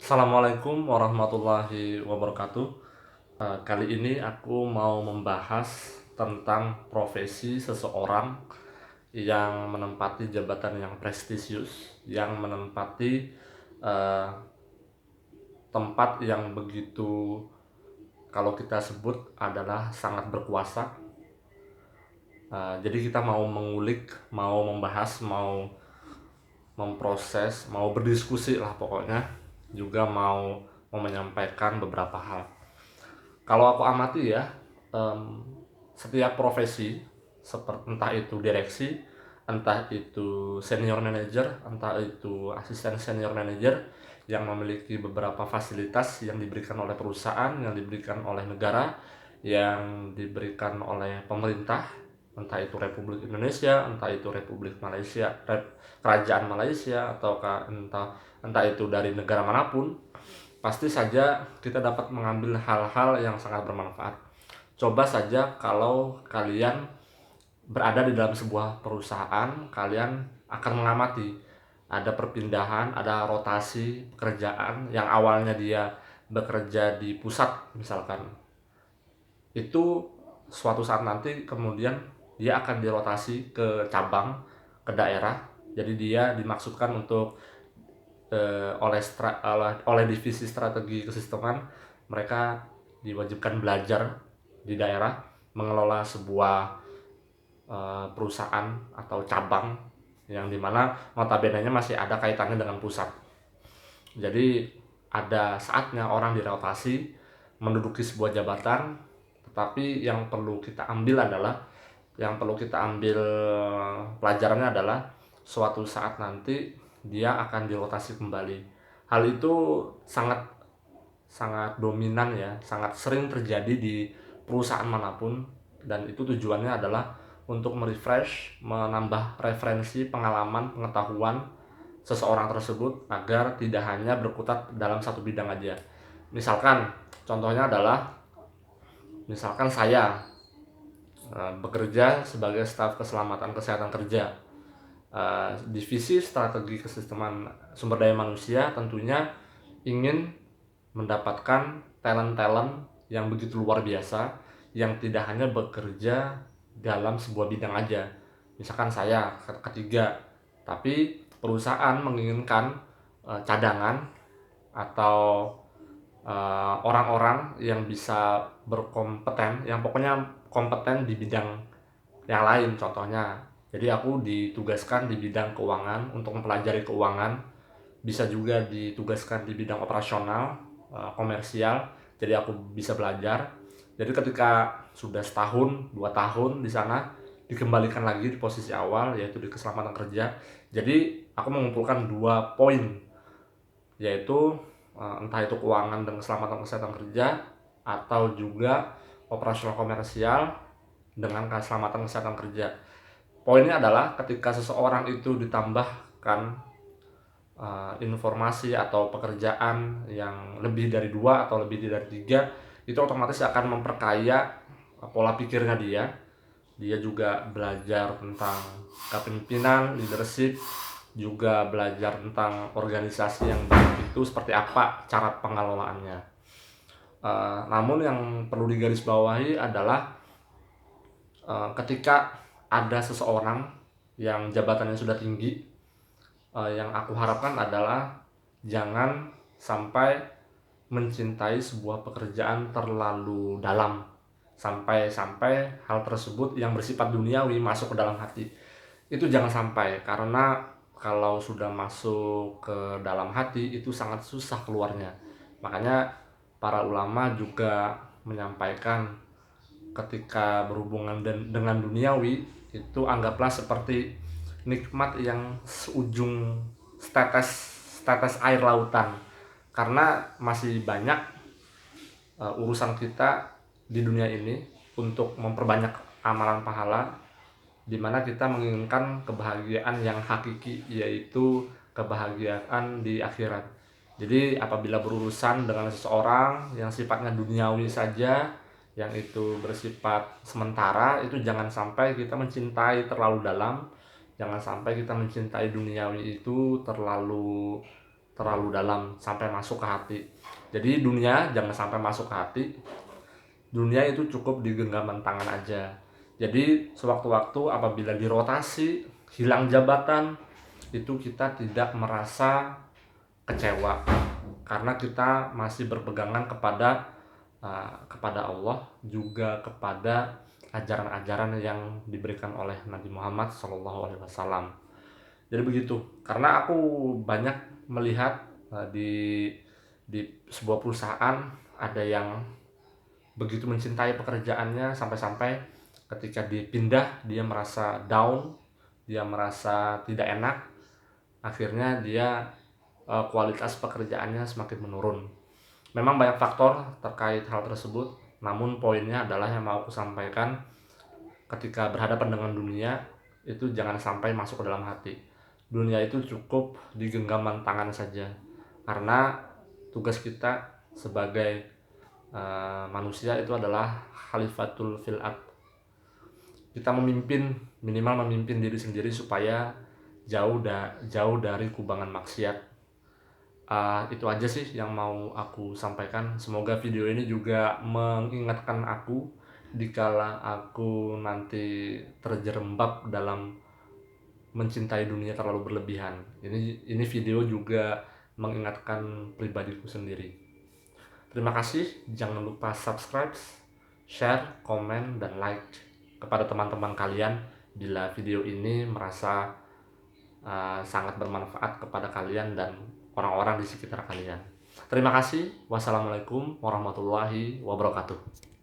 Assalamualaikum warahmatullahi wabarakatuh. Kali ini aku mau membahas tentang profesi seseorang yang menempati jabatan yang prestisius, yang menempati eh, tempat yang begitu, kalau kita sebut, adalah sangat berkuasa. Jadi kita mau mengulik, mau membahas, mau memproses, mau berdiskusi lah pokoknya, juga mau menyampaikan beberapa hal. Kalau aku amati ya, setiap profesi, seperti entah itu direksi, entah itu senior manager, entah itu asisten senior manager, yang memiliki beberapa fasilitas yang diberikan oleh perusahaan, yang diberikan oleh negara, yang diberikan oleh pemerintah, entah itu Republik Indonesia, entah itu Republik Malaysia, Kerajaan Malaysia, ataukah entah itu dari negara manapun. Pasti saja kita dapat mengambil hal-hal yang sangat bermanfaat. Coba saja kalau kalian berada di dalam sebuah perusahaan, kalian akan mengamati ada perpindahan, ada rotasi pekerjaan yang awalnya dia bekerja di pusat misalkan. Itu suatu saat nanti kemudian dia akan dirotasi ke cabang, ke daerah. Jadi dia dimaksudkan untuk oleh divisi strategi kesisteman, mereka diwajibkan belajar di daerah mengelola sebuah perusahaan atau cabang yang dimana notabene-nya masih ada kaitannya dengan pusat. Jadi ada saatnya orang dirotasi menduduki sebuah jabatan, tetapi yang perlu kita ambil pelajarannya adalah suatu saat nanti dia akan dirotasi kembali. Hal itu sangat sangat dominan ya, sangat sering terjadi di perusahaan manapun, dan itu tujuannya adalah untuk merefresh, menambah referensi, pengalaman, pengetahuan seseorang tersebut agar tidak hanya berkutat dalam satu bidang aja. Misalkan contohnya adalah, misalkan saya bekerja sebagai staf keselamatan kesehatan kerja, divisi strategi kesisteman sumber daya manusia tentunya ingin mendapatkan talent-talent yang begitu luar biasa, yang tidak hanya bekerja dalam sebuah bidang aja. Misalkan saya ketiga, tapi perusahaan menginginkan cadangan atau orang-orang yang bisa berkompeten, yang pokoknya kompeten di bidang yang lain contohnya. Jadi aku ditugaskan di bidang keuangan untuk mempelajari keuangan, bisa juga ditugaskan di bidang operasional, komersial, jadi aku bisa belajar. Jadi ketika sudah setahun 2 tahun di sana, dikembalikan lagi di posisi awal, yaitu di keselamatan kerja. Jadi aku mengumpulkan 2 poin, yaitu entah itu keuangan dan keselamatan kesehatan kerja, atau juga operasional komersial dengan keselamatan kesehatan kerja. Poinnya adalah ketika seseorang itu ditambahkan informasi atau pekerjaan yang lebih dari 2 atau lebih dari 3, itu otomatis akan memperkaya pola pikirnya dia. Dia juga belajar tentang kepemimpinan, leadership, juga belajar tentang organisasi yang baik itu seperti apa cara pengelolaannya. Namun yang perlu digarisbawahi adalah ketika ada seseorang yang jabatannya sudah tinggi, yang aku harapkan adalah jangan sampai mencintai sebuah pekerjaan terlalu dalam, sampai hal tersebut yang bersifat duniawi masuk ke dalam hati. Itu jangan sampai, karena kalau sudah masuk ke dalam hati itu sangat susah keluarnya. Makanya para ulama juga menyampaikan, ketika berhubungan dengan duniawi itu anggaplah seperti nikmat yang seujung tetes air lautan, karena masih banyak urusan kita di dunia ini untuk memperbanyak amalan pahala, di mana kita menginginkan kebahagiaan yang hakiki, yaitu kebahagiaan di akhirat. Jadi apabila berurusan dengan seseorang yang sifatnya duniawi saja, yang itu bersifat sementara, itu jangan sampai kita mencintai terlalu dalam, jangan sampai kita mencintai duniawi itu terlalu terlalu dalam sampai masuk ke hati. Jadi dunia jangan sampai masuk ke hati. Dunia itu cukup di genggaman tangan aja. Jadi sewaktu-waktu apabila dirotasi, hilang jabatan, itu kita tidak merasa kecewa karena kita masih berpegangan kepada Allah, juga kepada ajaran-ajaran yang diberikan oleh Nabi Muhammad SAW. Jadi begitu. Karena aku banyak melihat di sebuah perusahaan ada yang begitu mencintai pekerjaannya sampai-sampai ketika dipindah dia merasa down, dia merasa tidak enak, akhirnya dia kualitas pekerjaannya semakin menurun. Memang banyak faktor terkait hal tersebut, namun poinnya adalah yang mau aku sampaikan, ketika berhadapan dengan dunia itu jangan sampai masuk ke dalam hati. Dunia itu cukup di genggaman tangan saja, karena tugas kita sebagai manusia itu adalah khalifatul fil ard. Kita minimal memimpin diri sendiri supaya jauh dari kubangan maksiat. Itu aja sih yang mau aku sampaikan. Semoga video ini juga mengingatkan aku dikala aku nanti terjerembab dalam mencintai dunia terlalu berlebihan. Ini video juga mengingatkan pribadiku sendiri. Terima kasih. Jangan lupa subscribe, share, komen, dan like kepada teman-teman kalian bila video ini merasa sangat bermanfaat kepada kalian dan orang-orang di sekitar kalian. Terima kasih. Wassalamualaikum warahmatullahi wabarakatuh.